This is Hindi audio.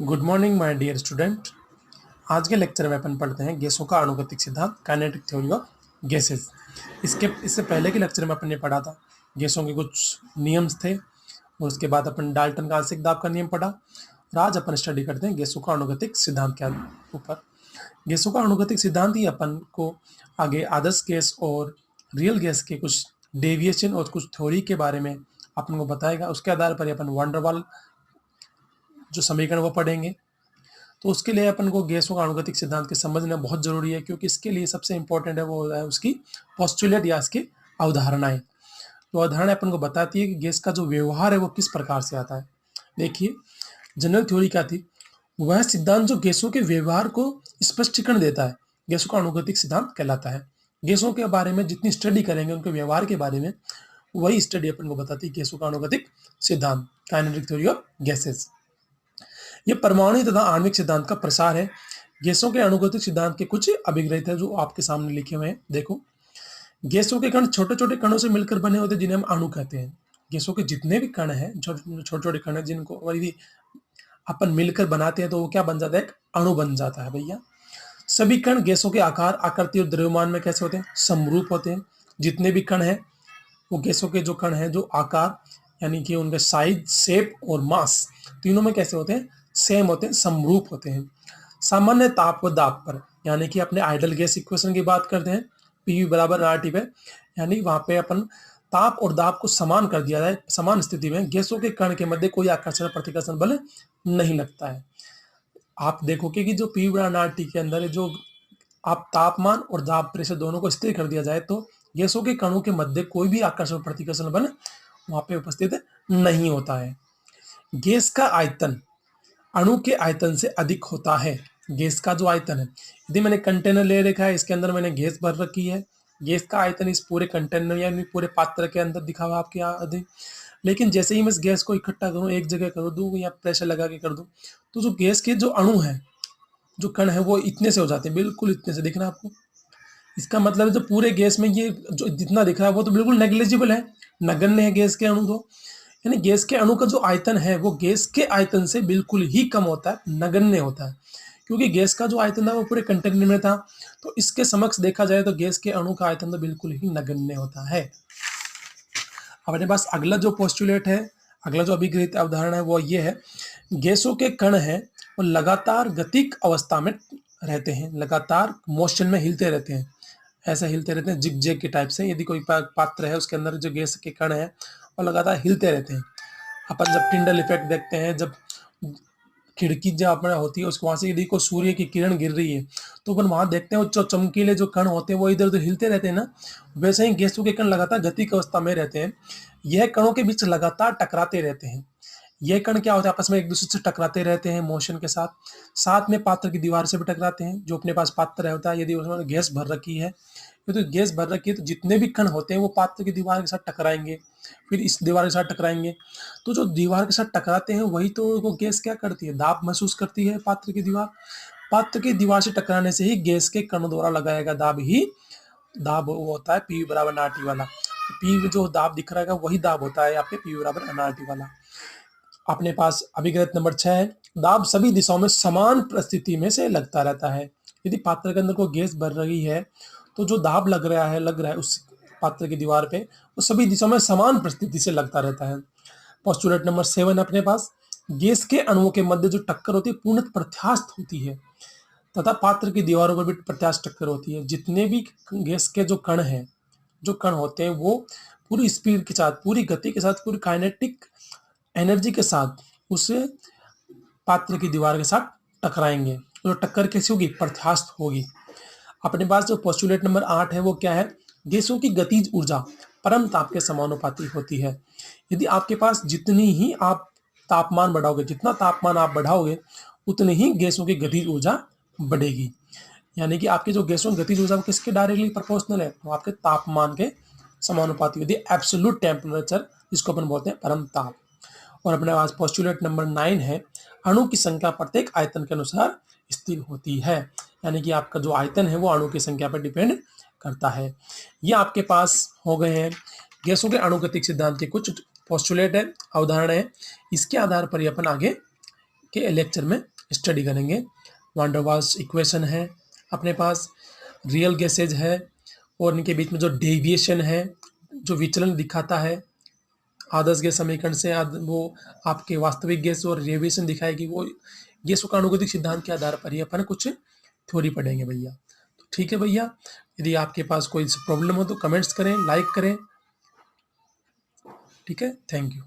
Good morning my dear student. आज के लेक्चर में अपन पढ़ते हैं गैसों का अणुगतिक सिद्धांत, काइनेटिक थ्योरी ऑफ गैसेस। इससे पहले के लेक्चर में अपन ने पढ़ा था गैसों के कुछ नियम्स थे, और उसके बाद अपन डाल्टन का आंशिक दाब का नियम पढ़ा, और आज अपन स्टडी करते हैं गैसों का अणुगतिक सिद्धांत के ऊपर। गैसों का अणुगतिक सिद्धांत ही अपन को आगे आदर्श गैस और रियल गैस के कुछ डेविएशन और कुछ थ्योरी के बारे में अपन को बताएगा। उसके आधार पर अपन वंडरवाल जो समीकरण वो पढ़ेंगे। तो उसके लिए अपन को गैसों का अणुगतिक सिद्धांत के समझना बहुत जरूरी है, क्योंकि इसके लिए सबसे इंपॉर्टेंट है वो है उसकी पोस्टुलेट या इसकी अवधारणाएं। तो अवधारणा अपन को बताती है कि गैस का जो व्यवहार है वो किस प्रकार से आता है। देखिए, जनरल थ्योरी क्या थी, वह सिद्धांत जो गैसों के व्यवहार को स्पष्टीकरण देता है, गैसों का अणुगतिक सिद्धांत कहलाता है। गैसों के बारे में जितनी स्टडी करेंगे उनके व्यवहार के बारे में, वही स्टडी अपन को बताती है गैसों का अणुगतिक सिद्धांत, काइनेटिक थ्योरी ऑफ गैसेस। ये परमाणु तथा आणविक सिद्धांत का प्रसार है। गैसों के अणुगतिक सिद्धांत के कुछ अभिग्रहित है जो आपके सामने लिखे हुए हैं। देखो, गैसों के कण छोटे छोटे कणों से मिलकर बने होते हैं, जिन्हें हम अणु कहते हैं। गैसों के जितने भी कण हैं, छोटे छोटे कण हैं, जिनको यदि अपन मिलकर बनाते हैं तो वो क्या बन जाता है, एक अणु बन जाता है भैया। सभी कण गैसों के आकार, आकृति और द्रव्यमान में कैसे होते हैं, समरूप होते हैं। जितने भी कण हैं वो गैसों के जो कण हैं, जो आकार यानी कि उनके साइज, शेप और मास तीनों में कैसे होते हैं, सेम होते हैं, समरूप होते हैं। सामान्य ताप व दाब पर, यानी कि अपने आइडल गैस इक्वेशन की बात करते हैं, पी बराबर RT पे, यानी वहां पे अपन ताप और दाब को समान कर दिया जाए। समान स्थिति में गैसों के कण के मध्य कोई आकर्षण प्रतिकर्षण बल नहीं लगता है। आप देखोगे कि जो पी बराबर RT के अंदर जो आप तापमान और दाब प्रेशर दोनों को स्थिर कर दिया जाए तो गैसों के कणों के मध्य कोई भी आकर्षण प्रतिकर्षण बल वहां पे उपस्थित नहीं होता है। गैस का आयतन अणु के आयतन से अधिक होता है। गैस का जो आयतन है, यदि मैंने कंटेनर ले रखा है, इसके अंदर मैंने गैस भर रखी है, गैस का आयतन इस पूरे कंटेनर यानी पूरे पात्र के अंदर दिखा हुआ आपके आगे। लेकिन जैसे ही मैं इस गैस को इकट्ठा करूं, एक जगह कर दूं या प्रेशर लगा के कर दूं, तो जो गैस के जो अणु है, जो कण है, वो इतने से हो जाते हैं, बिल्कुल इतने से। दिख रहा है आपको? इसका मतलब है जो पूरे गैस में ये जो जितना दिख रहा है वो तो बिल्कुल नेग्लिजिबल है, नगण्य है गैस के अणु। तो यानी गैस के अणु का जो आयतन है वो गैस के आयतन से बिल्कुल ही कम होता है, नगण्य होता है। क्योंकि गैस का जो आयतन था वो पूरे कंटेनर में था, तो इसके समक्ष देखा जाए तो गैस के अणु का आयतन तो बिल्कुल ही नगण्य होता है। अब अपने पास अगला जो पोस्टुलेट है, अगला जो अभिग्रहित अवधारणा है वो ये है, गैसों के कण है वो लगातार गतिक अवस्था में रहते हैं, लगातार मोशन में हिलते रहते हैं, ऐसे हिलते रहते हैं जिग-जैग के टाइप से। यदि कोई पात्र है उसके अंदर जो गैस के कण है वो लगातार हिलते रहते हैं। अपन जब टिंडल इफेक्ट देखते हैं, जब खिड़की जब अपना होती है उसको वहां से यदि कोई सूर्य की किरण गिर रही है तो अपन वहां देखते हैं वो जो चमकीले जो कण होते हैं वो इधर उधर हिलते रहते हैं ना, वैसे ही गैसों के कण लगातार गतिक अवस्था में रहते हैं। यह कणों के बीच लगातार टकराते रहते हैं। ये कण क्या होता है, आपस में एक दूसरे से टकराते रहते हैं मोशन के साथ, साथ में पात्र की दीवार से भी टकराते हैं। जो अपने पास पात्र होता है, यदि उसमें गैस भर रखी है, तो गैस भर रखी है तो जितने भी कण होते हैं वो पात्र की दीवार के साथ टकराएंगे, फिर इस दीवार के साथ टकराएंगे। तो जो दीवार के साथ टकराते हैं वही तो वो गैस क्या करती है, दाब महसूस करती है पात्र की दीवार। पात्र की दीवार से टकराने से ही गैस के कणों द्वारा लगाया गया दाब ही दाब वो होता है पी बराबर RT वाला। पी जो दाब दिख रहा है वही दाब होता है आपके पी बराबर RT वाला। अपने पास अभिग्रहित नंबर 6 है, दाब सभी दिशाओं में समान परिस्थिति में से लगता रहता है। यदि पात्र के अंदर कोई गैस भर रही है तो जो दाब लग रहा है उस पात्र की दीवार पे, वो सभी दिशाओं में समान परिस्थिति से लगता रहता है। पोस्टुलेट नंबर 7 अपने पास, गैस के अणुओं के मध्य जो टक्कर होती है पूर्णतः प्रत्यास्थ होती है, तथा पात्र की दीवारों पर भी प्रत्यास्थ टक्कर होती है। जितने भी गैस के जो कण होते हैं वो पूरी स्पीड के साथ, पूरी गति के साथ, पूरी काइनेटिक एनर्जी के साथ उस पात्र की दीवार के साथ टकराएंगे। तो टक्कर कैसी होगी, प्रत्यास्थ होगी। अपने पास जो पोस्टुलेट नंबर 8 है वो क्या है, गैसों की गतिज ऊर्जा परम ताप के समानुपाती होती है। यदि आपके पास जितनी ही आप तापमान बढ़ाओगे, जितना तापमान आप बढ़ाओगे उतनी ही गैसों की गतिज ऊर्जा बढ़ेगी। यानी कि आपकी जो गैसों की गतिज ऊर्जा किसके डायरेक्टली प्रोपोर्शनल है, तो आपके तापमान के समानुपाती होती है, एब्सोल्यूट टेम्परेचर, जिसको अपन बोलते हैं परम ताप। और अपने पास पोस्टुलेट नंबर 9 है, अणु की संख्या प्रत्येक आयतन के अनुसार स्थिर होती है। यानी कि आपका जो आयतन है वो अणु की संख्या पर डिपेंड करता है। ये आपके पास हो गए हैं गैसों के अणुगतिक सिद्धांत के कुछ पोस्टुलेट है, अवधारणा है। इसके आधार पर ही अपन आगे के लेक्चर में स्टडी करेंगे। वान डेर वाल्स इक्वेशन है अपने पास, रियल गैसेज है और इनके बीच में जो डेविएशन है, जो विचलन दिखाता है आदर्श गैस समीकरण से वो आपके वास्तविक गैस और डेविएशन दिखाएगी, वो गैसों का अनुगतिक सिद्धांत के आधार पर ही अपन कुछ थ्योरी पढ़ेंगे भैया। तो ठीक है भैया, यदि आपके पास कोई प्रॉब्लम हो तो कमेंट्स करें, लाइक करें। ठीक है, थैंक यू।